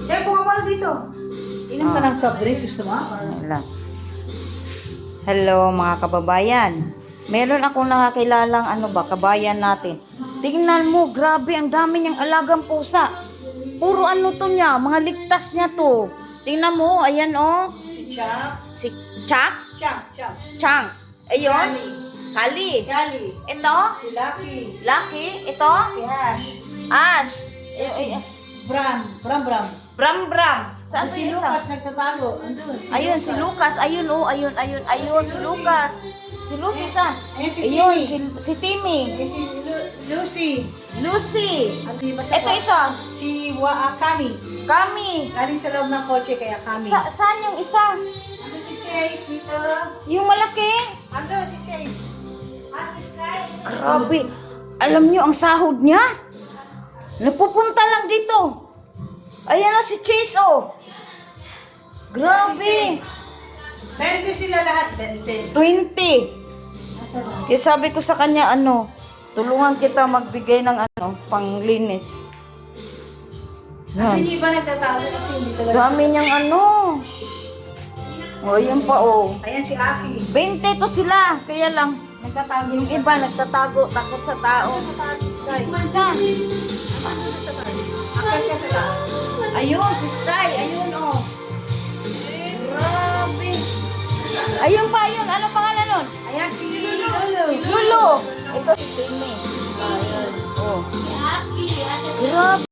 Yan, buka mo na dito. Inom ka ng soft drinks, gusto mo? Wala. Hello mga kababayan. Meron akong nakakilalang kabayan natin. Tingnan mo, grabe, ang dami niyang alagang pusa. Puro to niya, mga ligtas niya to. Tingnan mo, ayan Si Chuck. Si Chuck? Chuck. Chang. Ayun. Kali. Gali. Ito. Si Lucky. Lucky. Ito. Si Ash. Ash. Bram. Bram. Saan Si yung isa? Lucas nagtatago. Andun. Ayun, si Lucas. Ayun, si Lucas. Si Lucy sa. Ayan si Ayun, Timmy. si Timmy. Si Lucy. Lucy. Ang iba siya Ito pa. isa. Si Kami. Kami. Galing sa loob ng kotse kaya Kami. Saan yung isa? Andun si Chase dito. Yung malaki. Andun si Chase. Si Sky. Grabe. Alam nyo ang sahod niya? Napupunta lang dito. Ayan na si Chase, Grabe. 20 sila lahat. 20. 20. Asa na? Kaya sabi ko sa kanya, tulungan kita magbigay ng panglinis. Ang Yan. hindi ba nagtatago kasi hindi talaga. Dami niyang Ayun pa, Ayan si Aki. 20 to sila. Kaya lang, Nagtatago yung iba nagtatago, takot sa tao. Sa taas si Sky. Isa. Akit ka sila. Ayun, si Sky. Ayun, Grabe. Ayun pa, ayun. Ano pangalan nun? Ayan si Lulu. Si Lulu. Ito si Timmy. Ayun. Grabe.